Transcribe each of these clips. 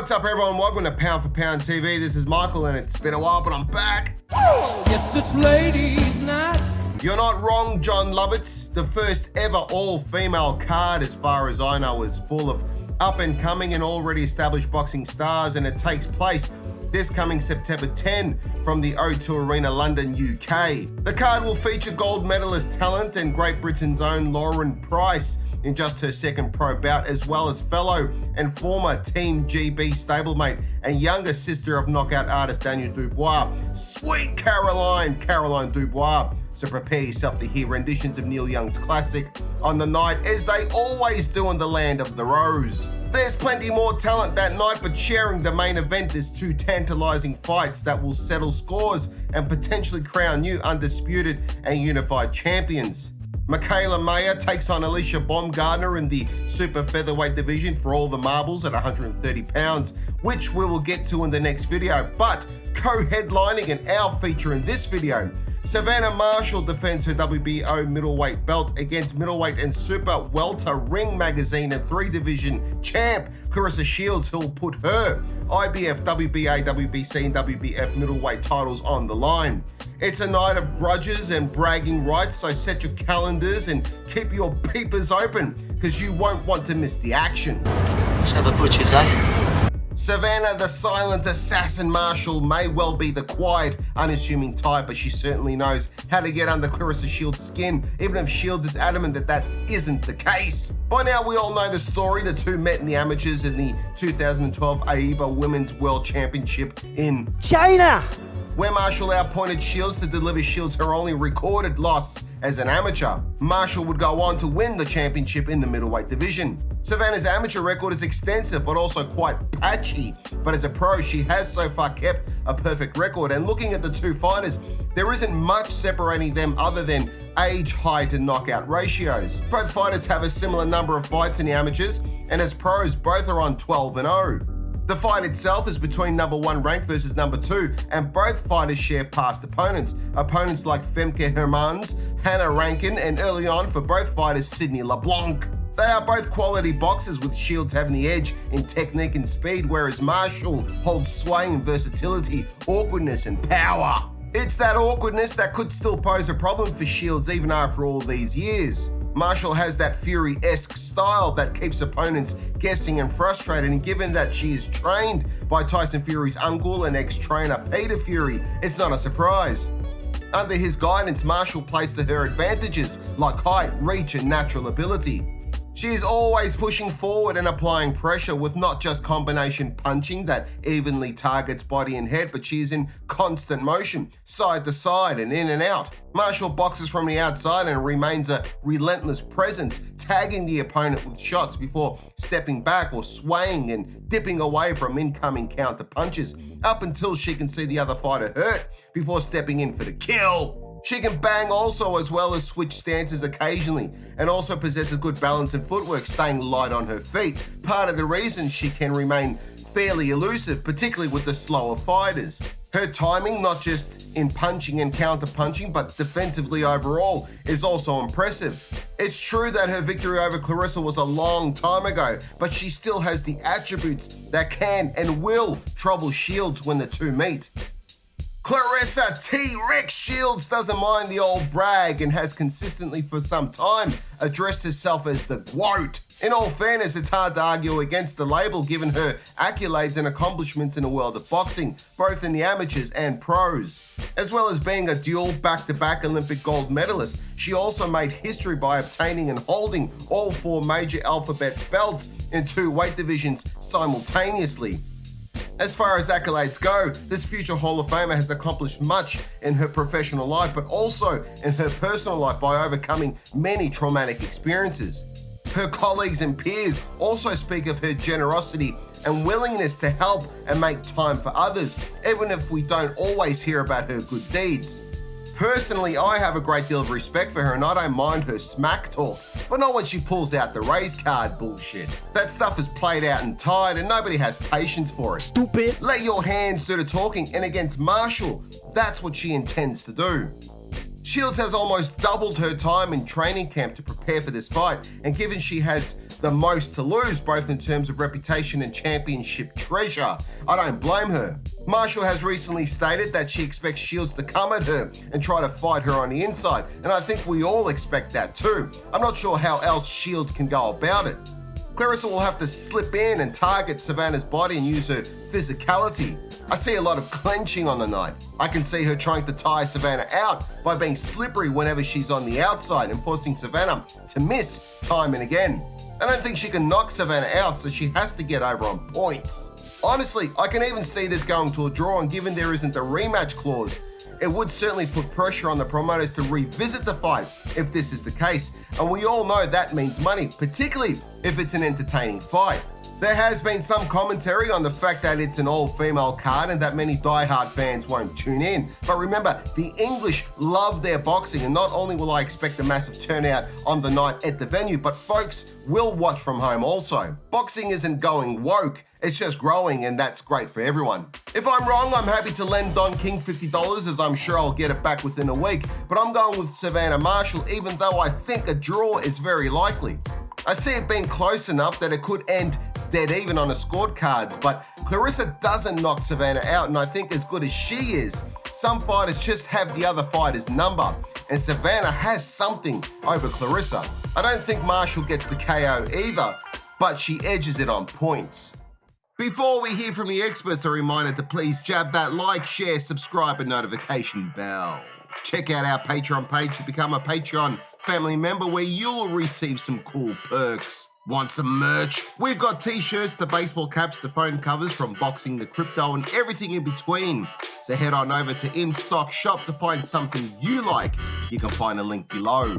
What's up, everyone? Welcome to Pound for Pound TV. This is Michael, and it's been a while, but I'm back. Yes, it's ladies' night. You're not wrong, John Lovitz. The first ever all-female card, as far as I know, is full of up-and-coming and already established boxing stars, and it takes place this coming September 10 from the O2 Arena, London, UK. The card will feature gold medalist talent and Great Britain's own Lauren Price in just her second pro bout, as well as fellow and former Team GB stablemate and younger sister of knockout artist Daniel Dubois, Sweet Caroline Dubois. So prepare yourself to hear renditions of Neil Young's classic on the night, as they always do in the land of the Rose. There's plenty more talent that night, but sharing the main event is two tantalizing fights that will settle scores and potentially crown new undisputed and unified champions. Michaela Mayer takes on Alicia Baumgardner in the super featherweight division for all the marbles at 130 pounds, which we will get to in the next video. But co-headlining and our feature in this video, Savannah Marshall defends her WBO middleweight belt against middleweight and super welter Ring Magazine and 3-division champ Claressa Shields, who'll put her IBF, WBA, WBC and WBF middleweight titles on the line. It's a night of grudges and bragging rights, so set your calendars and keep your peepers open, because you won't want to miss the action. Let's have a butcher's, eh? Savannah, the silent assassin Marshall, may well be the quiet, unassuming type, but she certainly knows how to get under Claressa Shields' skin, even if Shields is adamant that that isn't the case. By now, we all know the story. The two met in the amateurs in the 2012 AIBA Women's World Championship in China, where Marshall outpointed Shields to deliver Shields her only recorded loss as an amateur. Marshall would go on to win the championship in the middleweight division. Savannah's amateur record is extensive, but also quite patchy. But as a pro, she has so far kept a perfect record. And looking at the two fighters, there isn't much separating them other than age, height, and knockout ratios. Both fighters have a similar number of fights in the amateurs, and as pros, both are on 12-0. The fight itself is between number 1 ranked versus number 2, and both fighters share past opponents. Opponents like Femke Hermans, Hannah Rankin, and early on for both fighters, Sydney LeBlanc. They are both quality boxers, with Shields having the edge in technique and speed, whereas Marshall holds sway in versatility, awkwardness, and power. It's that awkwardness that could still pose a problem for Shields even after all these years. Marshall has that Fury-esque style that keeps opponents guessing and frustrated, and given that she is trained by Tyson Fury's uncle and ex-trainer Peter Fury, it's not a surprise. Under his guidance, Marshall plays to her advantages like height, reach, and natural ability. She is always pushing forward and applying pressure, with not just combination punching that evenly targets body and head, but she is in constant motion, side to side and in and out. Marshall boxes from the outside and remains a relentless presence, tagging the opponent with shots before stepping back or swaying and dipping away from incoming counter punches, up until she can see the other fighter hurt before stepping in for the kill. She can bang also, as well as switch stances occasionally, and also possesses good balance and footwork, staying light on her feet. Part of the reason she can remain fairly elusive, particularly with the slower fighters. Her timing, not just in punching and counter-punching, but defensively overall, is also impressive. It's true that her victory over Claressa was a long time ago, but she still has the attributes that can and will trouble Shields when the two meet. Claressa T-Rex Shields doesn't mind the old brag and has consistently for some time addressed herself as the GWOAT. In all fairness, it's hard to argue against the label given her accolades and accomplishments in the world of boxing, both in the amateurs and pros. As well as being a dual back-to-back Olympic gold medalist, she also made history by obtaining and holding all 4 major alphabet belts in 2 weight divisions simultaneously. As far as accolades go, this future Hall of Famer has accomplished much in her professional life, but also in her personal life by overcoming many traumatic experiences. Her colleagues and peers also speak of her generosity and willingness to help and make time for others, even if we don't always hear about her good deeds. Personally, I have a great deal of respect for her, and I don't mind her smack talk, but not when she pulls out the race card bullshit. That stuff is played out and tired, and nobody has patience for it. stupid. Let your hands do the talking, and against Marshall, that's what she intends to do. Shields has almost doubled her time in training camp to prepare for this fight, and given she has the most to lose, both in terms of reputation and championship treasure, I don't blame her. Marshall has recently stated that she expects Shields to come at her and try to fight her on the inside, and I think we all expect that too. I'm not sure how else Shields can go about it. Claressa will have to slip in and target Savannah's body and use her physicality. I see a lot of clenching on the night. I can see her trying to tire Savannah out by being slippery whenever she's on the outside and forcing Savannah to miss time and again. I don't think she can knock Savannah out, so she has to get over on points. Honestly, I can even see this going to a draw, and given there isn't a rematch clause, it would certainly put pressure on the promoters to revisit the fight if this is the case, and we all know that means money, particularly if it's an entertaining fight. There has been some commentary on the fact that it's an all-female card and that many die-hard fans won't tune in. But remember, the English love their boxing, and not only will I expect a massive turnout on the night at the venue, but folks will watch from home also. Boxing isn't going woke, it's just growing, and that's great for everyone. If I'm wrong, I'm happy to lend Don King $50, as I'm sure I'll get it back within a week, but I'm going with Savannah Marshall, even though I think a draw is very likely. I see it being close enough that it could end dead even on the scorecards, but Claressa doesn't knock Savannah out, and I think as good as she is, some fighters just have the other fighter's number, and Savannah has something over Claressa. I don't think Marshall gets the KO either, but she edges it on points. Before we hear from the experts, a reminder to please jab that like, share, subscribe, and notification bell. Check out our Patreon page to become a Patreon family member, where you'll receive some cool perks. Want some merch? We've got t-shirts to baseball caps to phone covers, from boxing to crypto and everything in between. So head on over to In Stock Shop to find something you like. You can find a link below.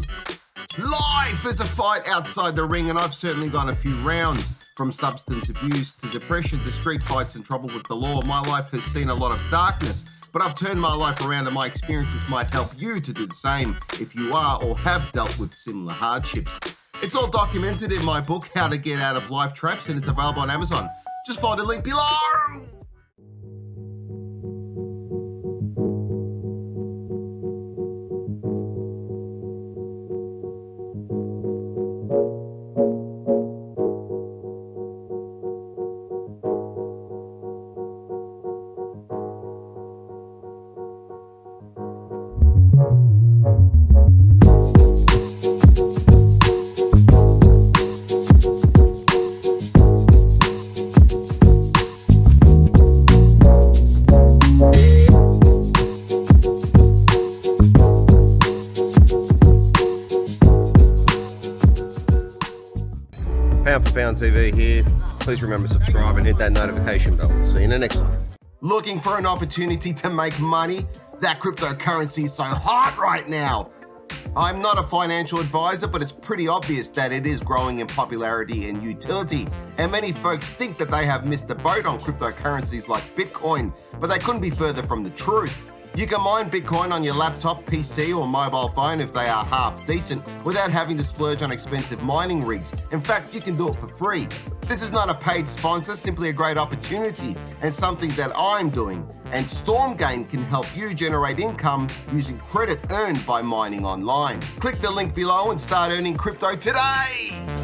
Life is a fight outside the ring, and I've certainly gone a few rounds. From substance abuse to depression to street fights and trouble with the law, my life has seen a lot of darkness, but I've turned my life around, and my experiences might help you to do the same if you are or have dealt with similar hardships. It's all documented in my book, How to Get Out of Life Traps, and it's available on Amazon. Just find the link below. Pound for Pound TV here. Please remember to subscribe and hit that notification bell. See you in the next one. Looking for an opportunity to make money? That cryptocurrency is so hot right now. I'm not a financial advisor, but it's pretty obvious that it is growing in popularity and utility, and many folks think that they have missed the boat on cryptocurrencies like Bitcoin, but they couldn't be further from the truth. You can mine Bitcoin on your laptop, PC, or mobile phone if they are half decent, without having to splurge on expensive mining rigs. In fact, you can do it for free. This is not a paid sponsor, simply a great opportunity and something that I'm doing. And StormGain can help you generate income using credit earned by mining online. Click the link below and start earning crypto today.